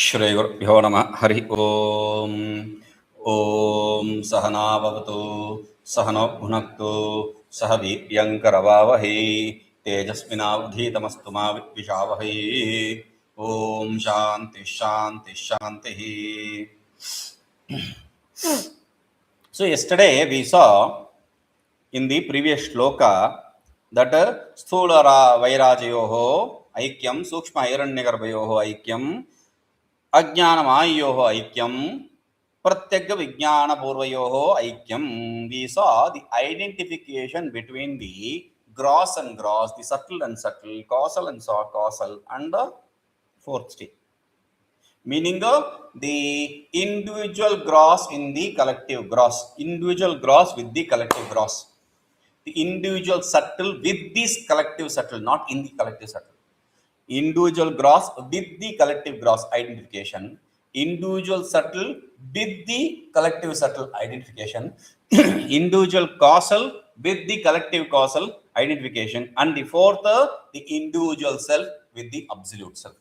श्रीगुरुभ्यो नमः हरि ओम ओम सहना भवतु सहनौ भुनक्तु सह वीर्यङ्करवावहै तेजस्विनावधीतमस्तु मा विद्विषावहै ओम शांति शांति शांति. So yesterday we saw in the previous shloka that sthula vairajayoho aikyam sukshma hiranyagarbhayoho aikyam ajñānaṃ aikyam pratyagga vijñānapurvayoho aikyam. We saw the identification between the gross and gross, the subtle and subtle, causal and causal, and the fourth state, meaning the individual gross in the collective gross, individual gross with the collective gross, the individual subtle with this collective subtle, not in the collective subtle. Individual gross with the collective gross identification, individual subtle with the collective subtle identification, individual causal with the collective causal identification, and the fourth, the individual self with the absolute self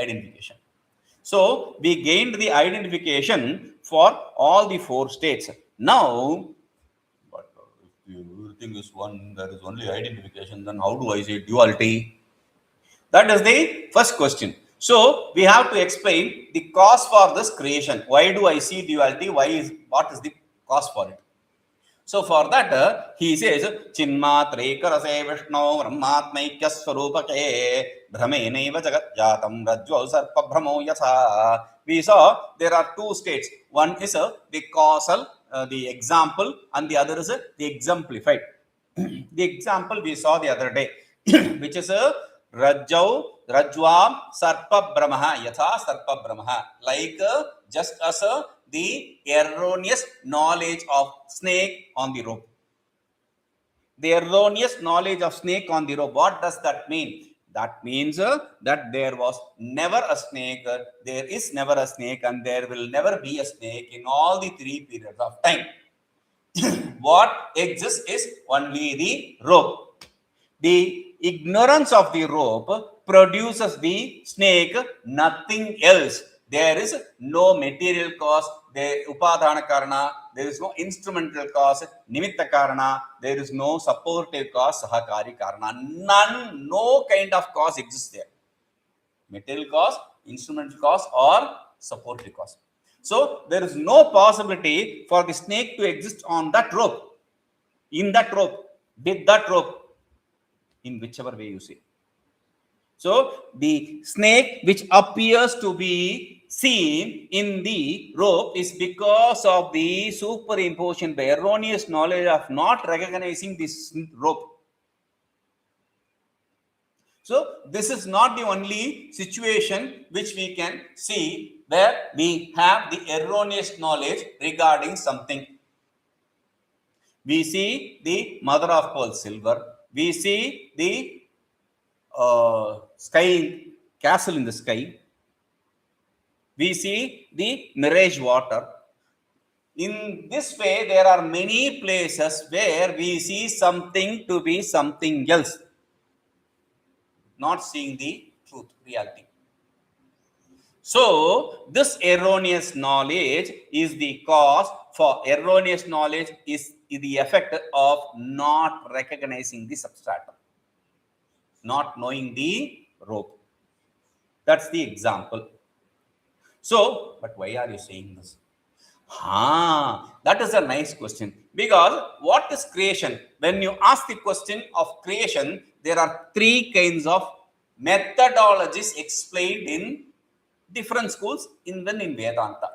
identification. So we gained the identification for all the four states. Now, but if everything is one, there is only identification, then how do I say duality? That is the first question. So we have to explain the cause for this creation. Why do I see duality? What is the cause for it? So for that, he says, Chinmatraikarase Vishnau Brahmatmaikyasvarupake Brahmenaiva Jagatjatam Rajvau Sarpabhramo Yatha. We saw there are two states. One is the causal, the example, and the other is the exemplified. The example we saw the other day, which is Rajvam Sarpa Brahma Yatha Sarpa Brahma, like just as the erroneous knowledge of snake on the rope. The erroneous knowledge of snake on the rope. What does that mean? That means that there was never a snake, there is never a snake, and there will never be a snake in all the three periods of time. What exists is only the rope. The ignorance of the rope produces the snake, nothing else. There is no material cause, there upadhana karana, there is no instrumental cause, nimitta karana, there is no supportive cause, kāryakāraṇa. None, no kind of cause exists there. Material cause, instrumental cause, or supportive cause. So there is no possibility for the snake to exist on that rope, in that rope, with that rope, in whichever way you see. So the snake which appears to be seen in the rope is because of the superimposition, the erroneous knowledge of not recognizing this rope. So this is not the only situation which we can see where we have the erroneous knowledge regarding something. We see the mother of pearl silver. We see the sky, castle in the sky. We see the mirage water. In this way, there are many places where we see something to be something else, not seeing the truth, reality. So this erroneous knowledge is the cause for erroneous knowledge is the effect of not recognizing the substratum, not knowing the rope. That's the example. So, but why are you saying this? That is a nice question. Because what is creation? When you ask the question of creation, there are three kinds of methodologies explained in different schools, even in Vedanta.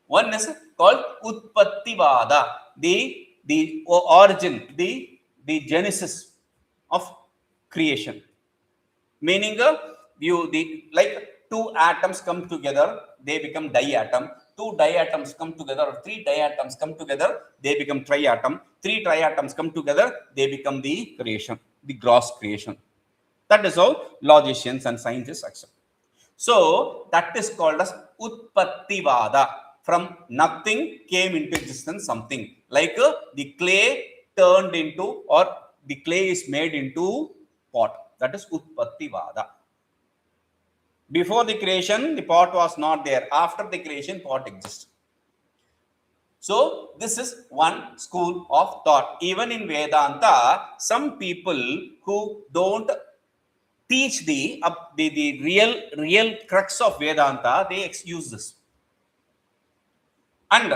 One is called Utpattivada, the origin, the genesis of creation. Meaning, like two atoms come together, they become diatom. Two diatoms come together, or three diatoms come together, they become triatom. Three triatoms come together, they become the creation, the gross creation. That is how logicians and scientists accept. So that is called as Utpattivada. From nothing came into existence something. Like the clay turned into, or the clay is made into pot. That is Utpattivada. Before the creation, the pot was not there. After the creation, pot exists. So this is one school of thought. Even in Vedanta, some people who don't teach the real crux of Vedanta, they excuse this. And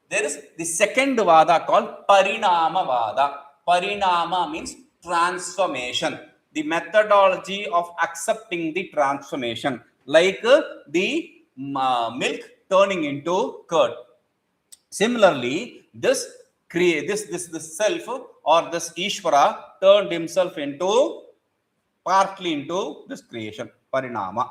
there is the second vada called Parinama Vada. Parinama means transformation. The methodology of accepting the transformation, like the milk turning into curd. Similarly, this self or this Ishvara turned himself into partly into this creation, Parinama.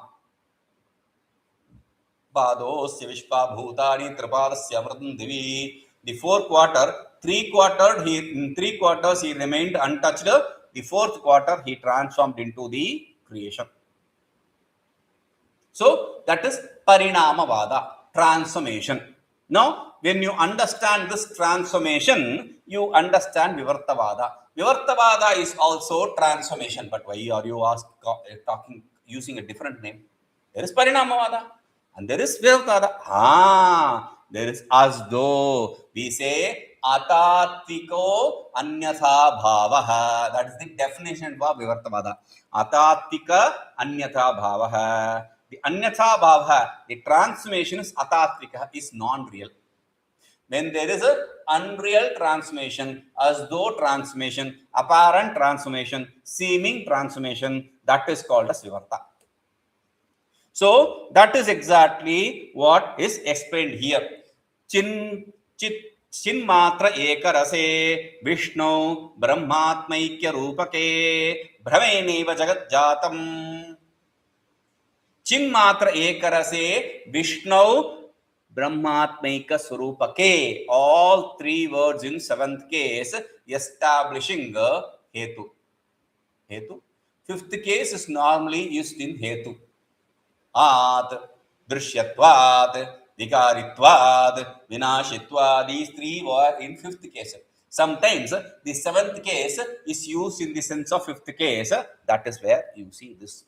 Padosya Vishva Bhutani Tripadasya Vratam Divi. The fourth quarter, three quarters he remained untouched. The fourth quarter he transformed into the creation. So that is Parinama Vada, transformation. Now, when you understand this transformation, you understand Vivartavada. Vivartavada is also transformation. But why are you using a different name? There is Parinamavada and there is Vivartavada. There is as though we say Atatviko Anyatha Bhavaha. That is the definition of Vivartavada. Atatvika Anyatha Bhavaha. The Anyatha Bhavaha, the transformation is Atatvika, is non-real. When there is an unreal transformation, as though transformation, apparent transformation, seeming transformation, that is called as Vivarta. So that is exactly what is explained here. Chin matra ekarase Vishnu brahmatmaikya rupake bhraveneva jagat jatam. Chin matra ekarase Vishnu brahmatmaika surupake. All three words in seventh case establishing hetu. Hetu. Fifth case is normally used in hetu. At, drishyatvad, vikaritvad, vinashitvad. These three were in fifth case. Sometimes the seventh case is used in the sense of fifth case. That is where you see this.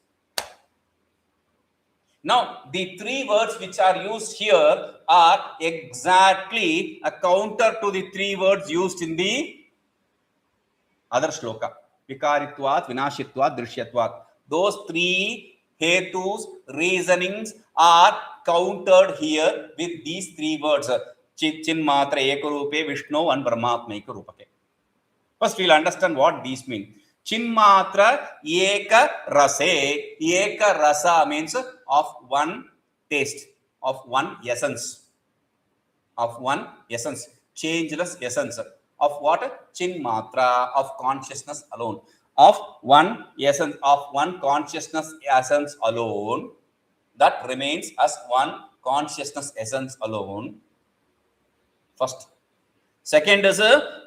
Now, the three words which are used here are exactly a counter to the three words used in the other shloka. Vikaritvat, vinashitvat, drishyatvat. Those three hetus, reasonings are countered here with these three words. Chinmatra ekarupe Vishnu and Brahmatmaika rupake. First, we will understand what these mean. Chinmatra eka rase. Eka rasa means of one taste, of one essence. Of one essence. Changeless essence. Of what? Chinmatra, of consciousness alone. Of one essence, of one consciousness essence alone. That remains as one consciousness essence alone. First. Second is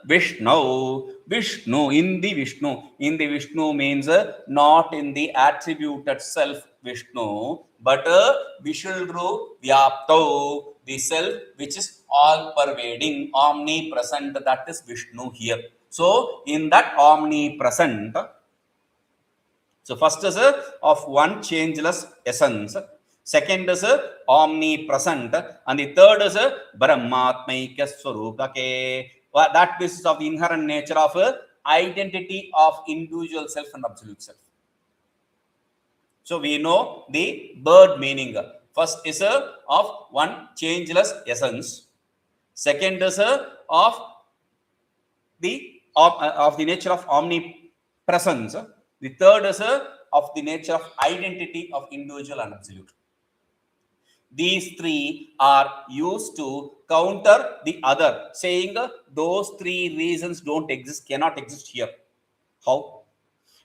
Vishnu. Vishnu, in the Vishnu. In the Vishnu means not in the attributed self Vishnu, but Vishildru Vyaptau, the self which is all pervading, omnipresent. That is Vishnu here. So, in that omnipresent, so first is of one changeless essence. Second is omnipresent, and the third is Brahmatmaika Swarupake. That is of the inherent nature of identity of individual self and absolute self. So we know the bird meaning. First is of one changeless essence. Second is of the nature of omnipresence. The third is of the nature of identity of individual and absolute. These three are used to counter the other, saying those three reasons don't exist, cannot exist here. How?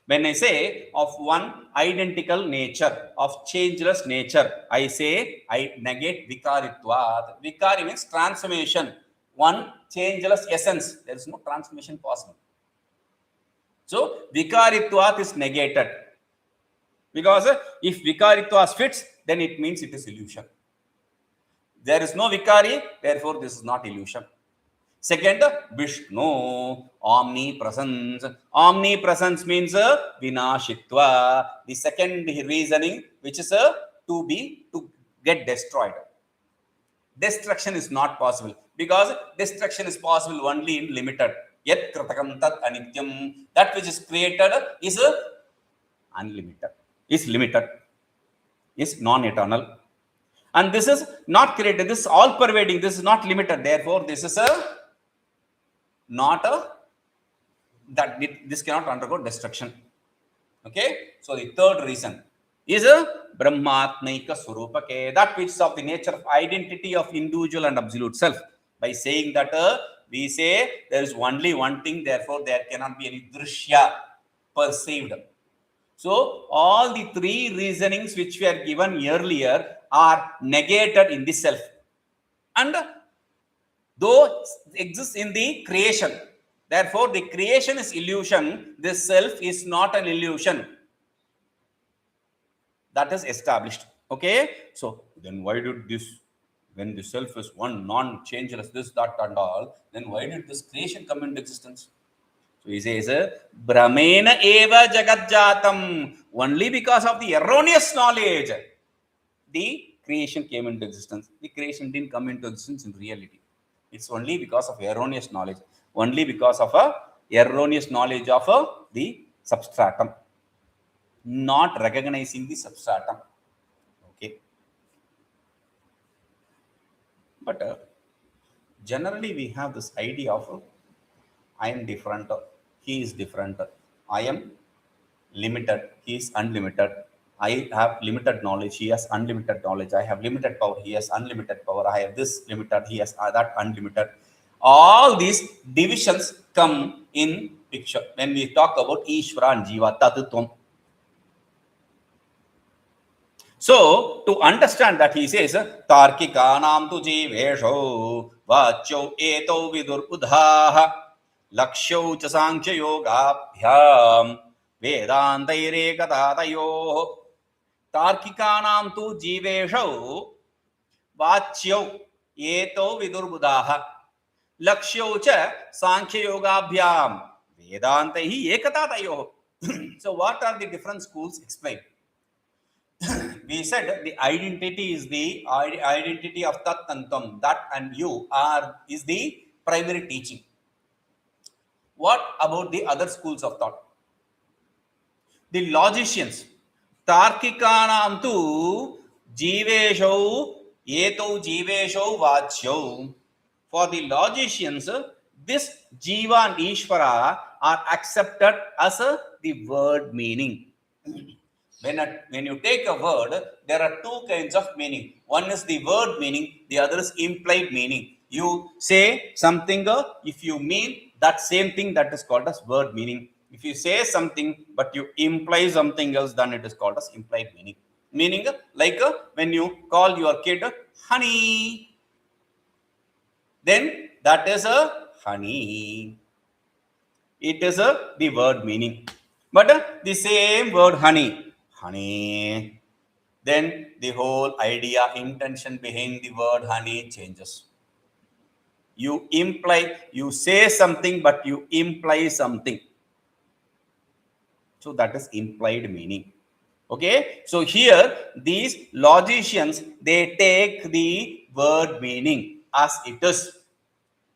When I say of one identical nature, of changeless nature, I say I negate vikaritvat. Vikari means transformation. One changeless essence. There is no transformation possible. So vikaritvat is negated. Because if vikaritvat fits, then it means it is illusion. There is no vikari, therefore this is not illusion. Second, Vishnu, omnipresence. Omnipresence means vinashitva. The second reasoning, which is to get destroyed. Destruction is not possible because destruction is possible only in limited. Yet kritakam tat anityam. That which is created is unlimited, is limited, is non-eternal. And this is not created, this is all pervading, this is not limited. Therefore, this is this cannot undergo destruction. Okay, so the third reason is brahmatmaika surupake, that which is of the nature of identity of individual and absolute self. By saying that we say there is only one thing, therefore there cannot be any drishya perceived. So all the three reasonings which were given earlier are negated in the self, and though exists in the creation. Therefore, the creation is illusion. This self is not an illusion. That is established. Okay. So then why did this, when the self is one, non-changeless, this, that, and all, then why did this creation come into existence? So he says, Brahmena eva jagatjatam. Only because of the erroneous knowledge, the creation came into existence. The creation didn't come into existence in reality. It's only because of erroneous knowledge. Only because of a erroneous knowledge of the substratum. Not recognizing the substratum. Okay. But generally we have this idea of I am different, he is different, I am limited, he is unlimited, I have limited knowledge, he has unlimited knowledge, I have limited power, he has unlimited power, I have this limited, he has that unlimited. All these divisions come in picture when we talk about Ishvara and Jiva, Tatutvam. So, to understand that, he says, tārkikāṇāṃ tu jīveśau, vācyāvetau vidurbudhāḥ, lakṣyau ca sāṅkhyayogābhyāṃ, vedāntairaikyatā tayoḥ. Tārkikāṇāṃ tu jīveśau, vācyāvetau vidurbudhāḥ, lakṣyau ca sāṅkhyayogābhyāṃ, vedāntairaikyatā tayoḥ. So, what are the different schools? Explain. We said the identity is the identity of tat and tam, that and you is the primary teaching. What about the other schools of thought? The logicians, tārkikāṇāṃ tu jīveśau, etau jīveśau vācyāu. For the logicians, this Jiva and Ishvara are accepted as the word meaning. When you take a word, there are two kinds of meaning. One is the word meaning, the other is implied meaning. You say something, if you mean that same thing, that is called as word meaning. If you say something, but you imply something else, then it is called as implied meaning. Meaning, like when you call your kid honey, then that is a honey. It is the word meaning. But the same word honey, then the whole idea, intention behind the word honey changes. You say something, but you imply something. So that is implied meaning. Okay. So here, these logicians, they take the word meaning as it is.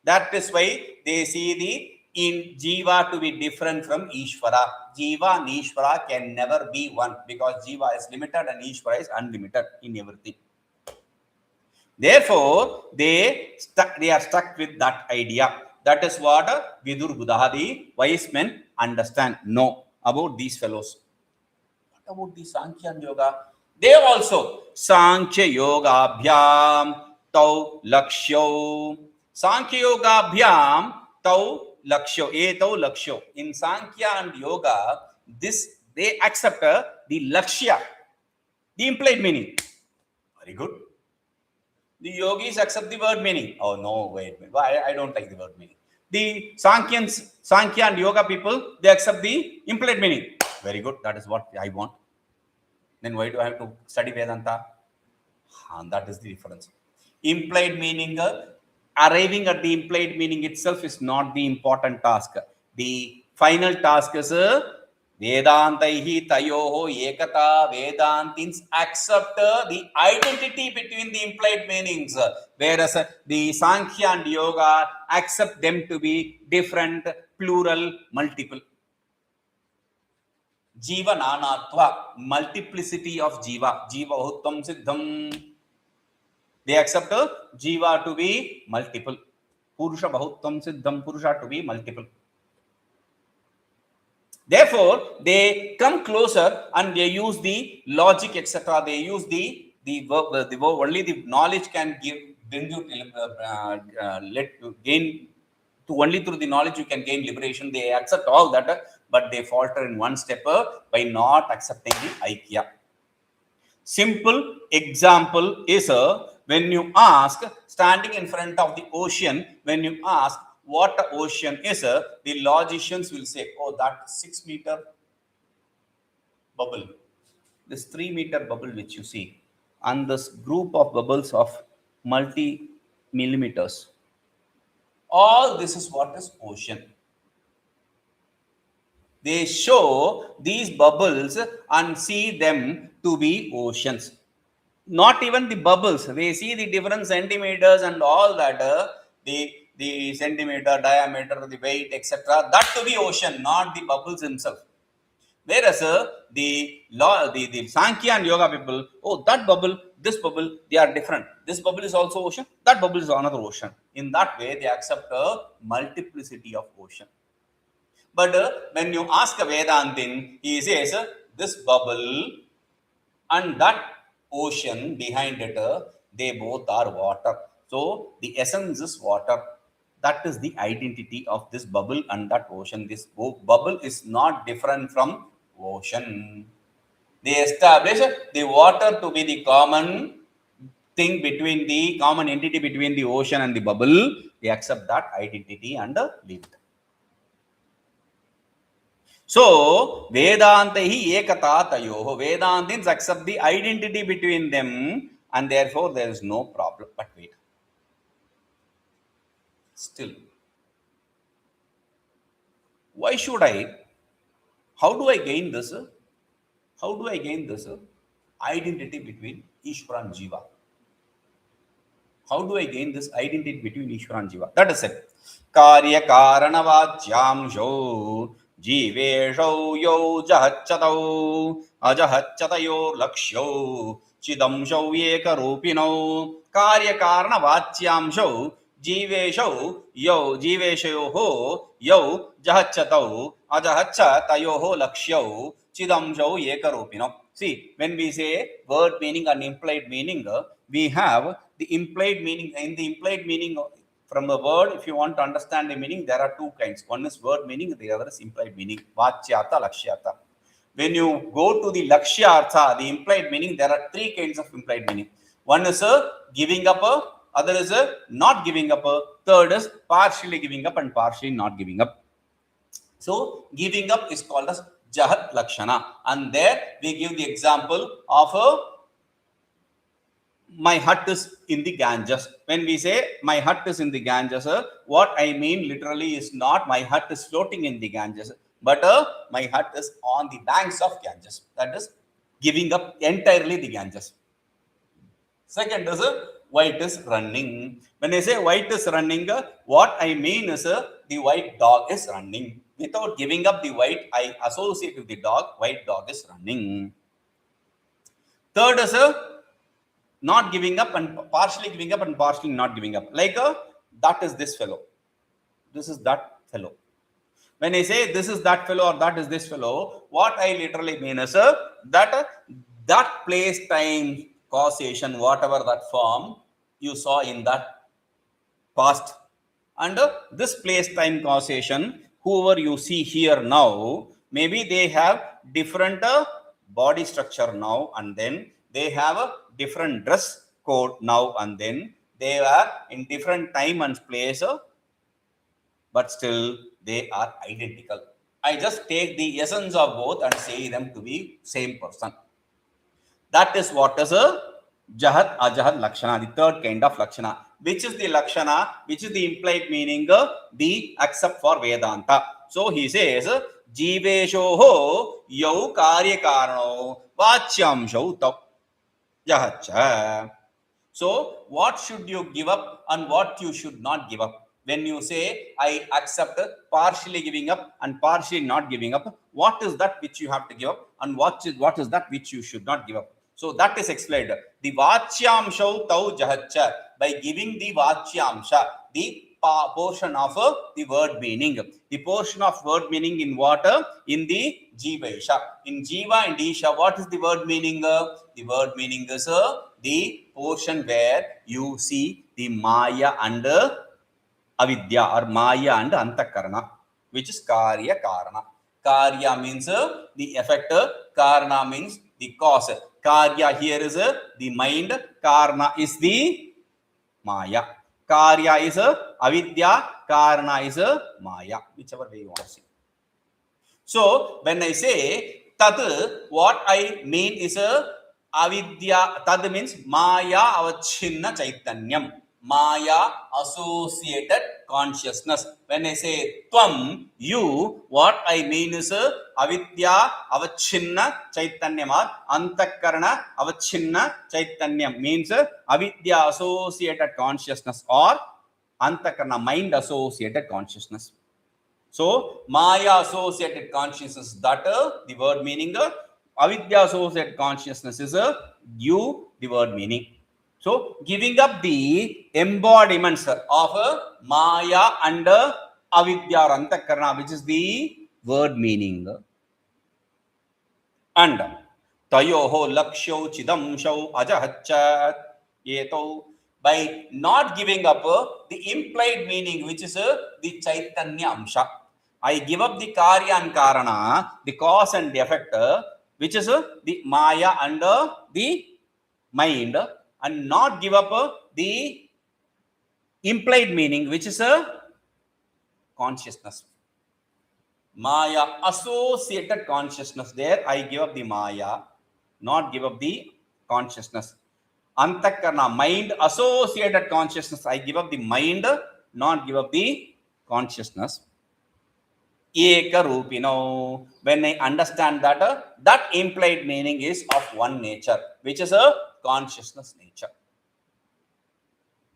That is why they see the in Jiva to be different from Ishvara. Jiva and Ishvara can never be one because Jiva is limited and Ishvara is unlimited in everything. Therefore, they are stuck with that idea. That is what vidurbudhāḥ, the wise men, understand, know about these fellows. What about the Sāṅkhya and Yoga? They also sāṅkhyayogābhyāṃ tayorlakṣyau. Sāṅkhyayogābhyāṃ tayorlakṣyau, tayorlakṣyau. In Sāṅkhya and Yoga, they accept the lakṣya, the implied meaning. Very good. The yogis accept the word meaning. Oh no, wait. I don't like the word meaning. The Sāṅkhya and Yoga people, they accept the implied meaning. Very good. That is what I want. Then why do I have to study Vedanta? And that is the difference. Implied meaning, arriving at the implied meaning itself is not the important task. The final task is vedāntairaikyatā tayoḥ ekatā. Vedantins accept the identity between the implied meanings, whereas the Sāṅkhya and Yoga accept them to be different, plural, multiple. Jīva-nānātva, multiplicity of Jiva. Jiva bahutvam siddham. They accept Jiva to be multiple. Purusha bahutvam siddham, Purusha to be multiple. Therefore, they come closer and they use the logic, etc. They use the only the knowledge can bring you gain to only through the knowledge you can gain liberation. They accept all that, but they falter in one step by not accepting the Aikya. Simple example is when you ask, standing in front of the ocean, when you ask what the ocean is, the logicians will say, oh, that 6 meter bubble, this 3 meter bubble which you see, and this group of bubbles of multi millimeters, all this is what is ocean. They show these bubbles and see them to be oceans. Not even the bubbles, they see the different centimeters and all that, the centimeter, diameter, the weight, etc. That to be ocean, not the bubbles himself. Whereas the Sāṅkhya and Yoga people, oh, that bubble, this bubble, they are different. This bubble is also ocean, that bubble is another ocean. In that way, they accept a multiplicity of ocean. But when you ask a Vedantin, he says this bubble and that ocean behind it, they both are water. So the essence is water. That is the identity of this bubble and that ocean. This bubble is not different from ocean. They establish the water to be the common thing between the common entity between the ocean and the bubble. They accept that identity and leave it. So, vedāntairaikyatā tayoḥ. Vedantins accept the identity between them and therefore there is no problem. But wait. Still, why should how do I gain this? How do I gain this identity between Ishvara and Jiva? How do I gain this identity between Ishvara and Jiva? That is it. kāryakāraṇavācyāṃśau jīveśau yau jahacca ajahacca tayorlakṣyau cidaṃśāvekarūpiṇau kāryakāraṇavācyāṃśau jīveśau yau jahacca ajahacca tayorlakṣyau cidaṃśāvekarūpiṇau. See, when we say word meaning and implied meaning, we have the implied meaning. In the implied meaning from the word, if you want to understand the meaning, there are two kinds. One is word meaning, the other is implied meaning. Vācyāvetau, lakṣyau. When you go to the lakṣyartha, the implied meaning, there are three kinds of implied meaning. One is giving up, other is not giving up, third is partially giving up and partially not giving up. So, giving up is called as jahacca. And there we give the example of my hut is in the Ganges. When we say my hut is in the Ganges, what I mean literally is not my hut is floating in the Ganges, but my hut is on the banks of Ganges. That is giving up entirely the Ganges. Second is white is running. When I say white is running, what I mean is the white dog is running. Without giving up the white, I associate with the dog, white dog is running. Third is not giving up and partially giving up and partially not giving up. Like that is this fellow. This is that fellow. When I say this is that fellow or that is this fellow, what I literally mean is that place, time, causation, whatever that form you saw in that past, and this place, time, causation, whoever you see here now, maybe they have different body structure now, and then they have a different dress code now, and then they are in different time and place, but still they are identical. I just take the essence of both and say them to be same person. That is what is Jahat, ajahat, lakṣana, the third kind of lakṣana. Which is the lakṣana? Which is the implied meaning? The accept for Vedanta. So he says, jīveśau yau kāryakāraṇau vācyāṃśau tau jahacca. So, what should you give up and what you should not give up? When you say, I accept partially giving up and partially not giving up, what is that which you have to give up and what is that which you should not give up? So, that is explained. The vācyāṃśau tau jahacca, by giving the vācyāṃśa, the portion of the word meaning. The portion of word meaning in what? In the jīveśau. In jiva and isha, what is the word meaning? The word meaning is the portion where you see the maya and avidya, or maya and antakarana, which is kāryakāraṇa. Karya means the effect, karana means the cause. Karya here is the mind, karana is the maya. Karya is avidya, karana is maya, whichever way you want to see. So, when I say tad, what I mean is avidya. Tad means maya avachinna chaitanyam, maya associated consciousness. When I say tvam, you, what I mean is avidya avachinna chaitanyam, or antakarana avachinna chaitanyam, means avidya associated consciousness or antakarana mind associated consciousness. So, maya associated consciousness, that the word meaning. Avidya associated consciousness is you, the word meaning. So, giving up the embodiments of maya and avidya or antakarana, which is the word meaning. And tayoḥ lakṣyau cidaṃśāu ajahacca yetau, by not giving up the implied meaning, which is the chaitanya amsha. I give up the karya and karana, the cause and the effect, which is the maya and the mind, and not give up the implied meaning, which is consciousness. Maya associated consciousness, there I give up the maya, not give up the consciousness. Antakarana, mind associated consciousness, I give up the mind, not give up the consciousness. Ekarupiṇau, when I understand that that implied meaning is of one nature, which is a consciousness nature.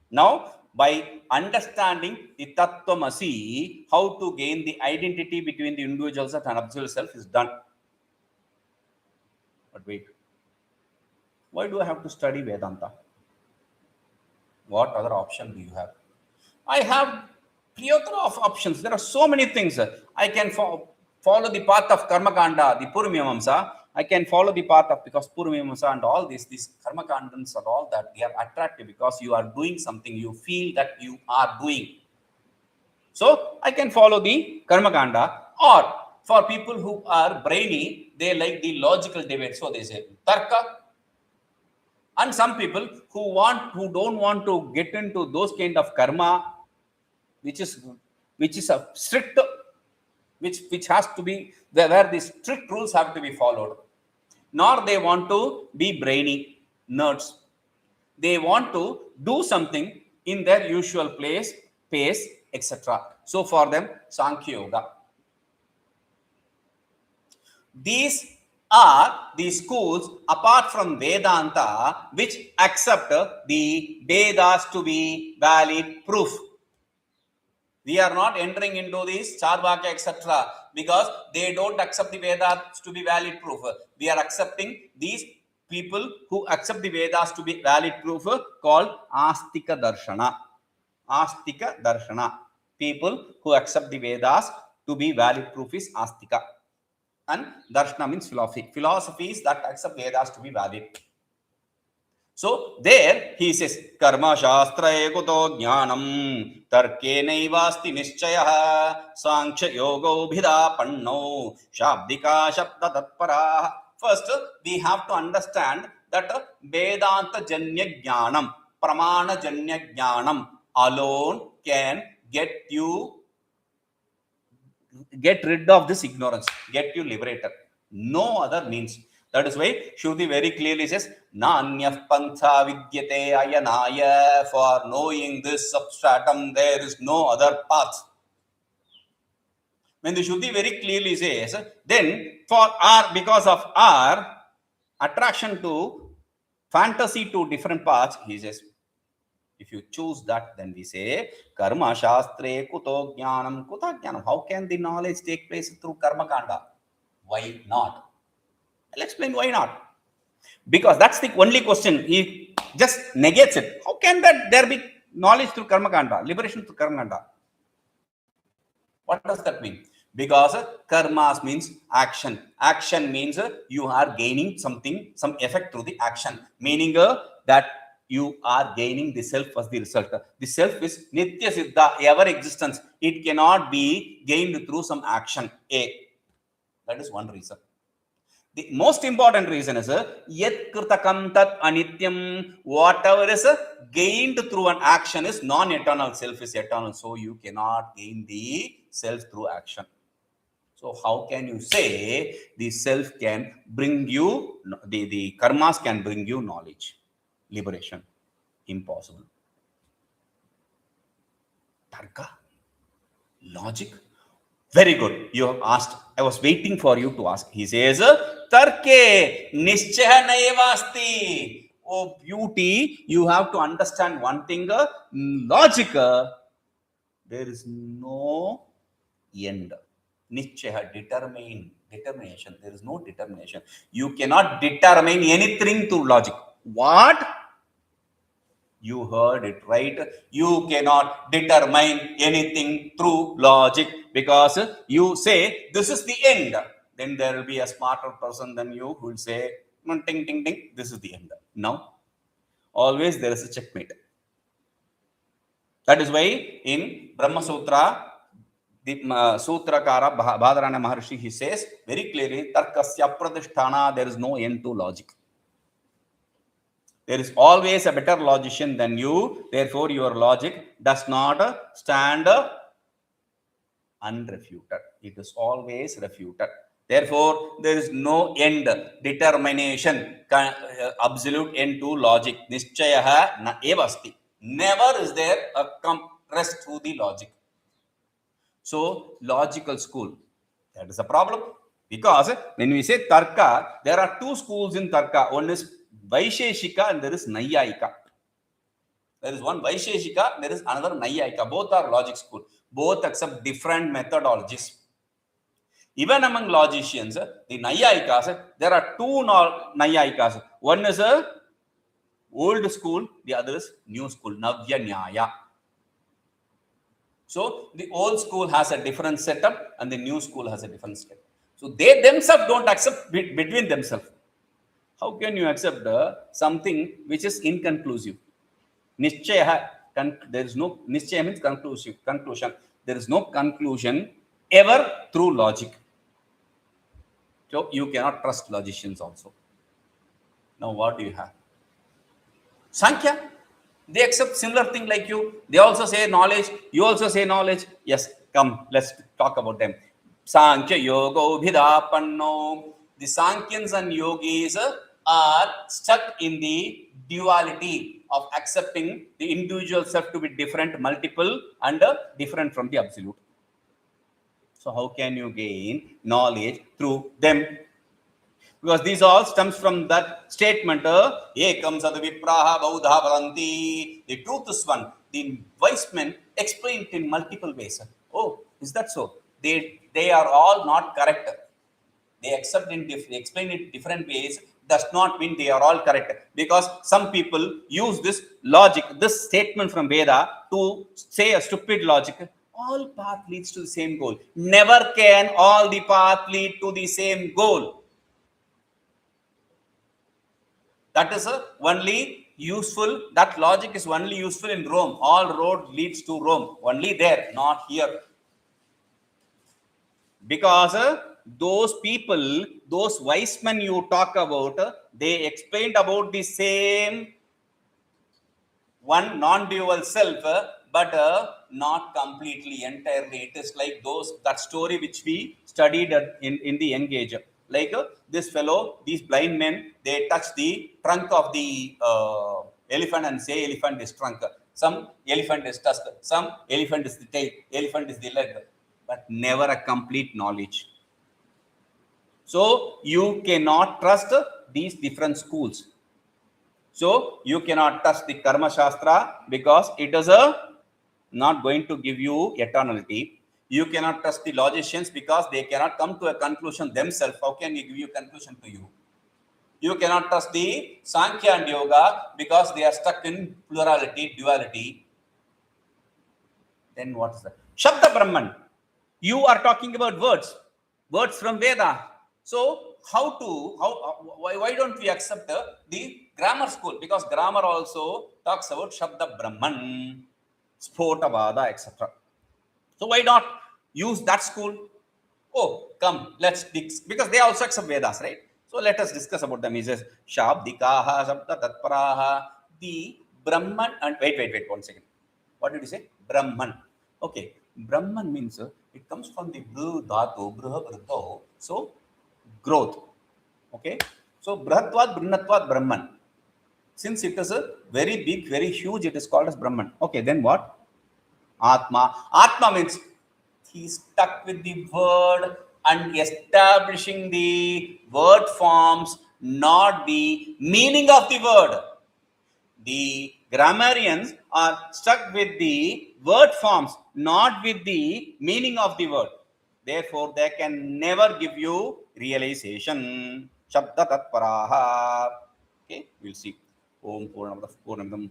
Now, by understanding the tattvamasi, how to gain the identity between the individual self and absolute self is done. But wait, why do I have to study Vedanta? What other option do you have? I have plethora of options. There are so many things. I can follow the path of karmakanda, the purvamamsa. I can follow the path of, because purvamamsa and all these karmakandans and all that, they are attractive because you are doing something, you feel that you are doing. So I can follow the karmakanda. Or for people who are brainy, they like the logical debate. So they say tarka. And some people who don't want to get into those kind of karma, which is a strict, which has to be where the strict rules have to be followed. Nor they want to be brainy nerds. They want to do something in their usual pace, etc. So for them, Sāṅkhyayogau. These are the schools apart from Vedanta which accept the Vedas to be valid proof. We are not entering into this Charvakya, etc. because they don't accept the Vedas to be valid proof. We are accepting these people who accept the Vedas to be valid proof called Astika Darshana. Astika Darshana. People who accept the Vedas to be valid proof is Astika. And Darshana means philosophy. Philosophies that accept Vedas to be valid. So there he says, karmaśāstre kuto jñānaṃ, tarke naivāsti niścayaḥ, sāṅkhyayogau bhidāpannau, śābdikāḥ śabdatatparāḥ. First, we have to understand that Vedanta janya jñānaṃ, pramana janya jñānaṃ alone can get rid of this ignorance, get you liberated. No other means. That is why Shruti very clearly says, Nanyah pantha vidyate ayanaya. For knowing this substratum, there is no other path. When the Shruti very clearly says, then because of our attraction to fantasy to different paths, he says, if you choose that, then we say, karmaśāstre kuto jñānaṃ, kuto jñānaṃ. How can the knowledge take place through karma kanda? Why not? I'll explain why not. Because that's the only question. He just negates it. How can there be knowledge through karma kanda, liberation through karma kanda? What does that mean? Because karmas means action. Action means you are gaining something, some effect through the action. Meaning that you are gaining the self as the result. The self is nitya siddha, ever existence. It cannot be gained through some action. That is one reason. The most important reason is yat kritakam tat anityam. Whatever is gained through an action is non-eternal. Self is eternal. So you cannot gain the self through action. So how can you say the self can bring you, the karmas can bring you knowledge, liberation? Impossible. Tarka, logic. Very good. You have asked. I was waiting for you to ask. He says, tarke, niścayaḥ naivāsti. Oh, beauty. You have to understand one thing. Logic, there is no end. Niścayaḥ, determination. There is no determination. You cannot determine anything through logic. What? You heard it right. You cannot determine anything through logic, because you say this is the end. Then there will be a smarter person than you who will say, ting, ting, ting, this is the end. Now, always there is a checkmate. That is why in Brahma Sutra, the Sutrakara Bhadarana Maharshi, he says very clearly, tarkasya pradishthana, there is no end to logic. There is always a better logician than you. Therefore, your logic does not stand unrefuted. It is always refuted. Therefore, there is no end, determination, absolute end to logic. Niścayaḥ naivāsti. Never is there a rest through the logic. So, logical school, that is a problem. Because when we say tarka, there are two schools in tarka. One is Vaisheshika and there is Naiyayika. There is one Vaisheshika, there is another Naiyayika. Both are logic school. Both accept different methodologies. Even among logicians, the Naiyayikas, there are two Naiyayikas. One is a old school, the other is new school, Navya Nyaya. So the old school has a different setup and the new school has a different setup. So they themselves don't accept between themselves. How can you accept something which is inconclusive? Niścayaḥ, there is no, niścaya means conclusion. There is no conclusion ever through logic. So you cannot trust logicians also. Now what do you have? Sāṅkhyā, they accept similar thing like you. They also say knowledge. You also say knowledge. Yes, come, let's talk about them. Sāṅkhyayogau, bhidāpannau. The Sāṅkhyans and yogis are stuck in the duality of accepting the individual self to be different, multiple, and different from the absolute. So how can you gain knowledge through them? Because these all stems from that statement, ekam sadavipraha baudha varanti. The truth is one. The wise men explain it in multiple ways. Oh, is that so? They are all not correct. They explain it different ways. Does not mean they are all correct. Because some people use this logic, this statement from Veda to say a stupid logic. All path leads to the same goal. Never can all the path lead to the same goal. That is only useful, that logic is only useful in Rome. All road leads to Rome. Only there, not here. Because those people, those wise men you talk about, they explained about the same one non-dual self, but not completely, entirely. It is like that story which we studied in the young age. Like this fellow, these blind men, they touch the trunk of the elephant and say elephant is trunk. Some elephant is tusk. Some elephant is the tail. Elephant is the leg. But never a complete knowledge. So you cannot trust these different schools. So you cannot trust the karmaśāstre because it is not going to give you eternality. You cannot trust the logicians because they cannot come to a conclusion themselves. How can we give you a conclusion to you? You cannot trust the Sankhya and Yoga because they are stuck in plurality, duality. Then what is that? Shabda Brahman. You are talking about words from Veda. So why don't we accept the grammar school? Because grammar also talks about Shabda Brahman, Spotavada, etc. So why not use that school? Oh, come, let's because they also accept Vedas, right? So let us discuss about them. He says śābdikāḥ, śabdatatparāḥ, the Brahman and wait 1 second. What did you say? Brahman. Okay, Brahman means it comes from the bru dhatu, bruha. So growth. Okay, so brahatvat brunatvat Brahman. Since it is a very big, very huge, it is called as Brahman. Okay, then what? Atma. Atma means he is stuck with the word and establishing the word forms, not the meaning of the word. The grammarians are stuck with the word forms, not with the meaning of the word. Therefore, they can never give you realization. Śabdatatparāḥ. Okay, we'll see. Om Purnamadah Purnamidam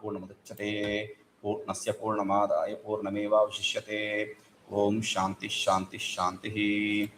Purnamudachyate Purnasya Purnamadaya Purnamevavashishyate. Om Shanti Shanti Shanti.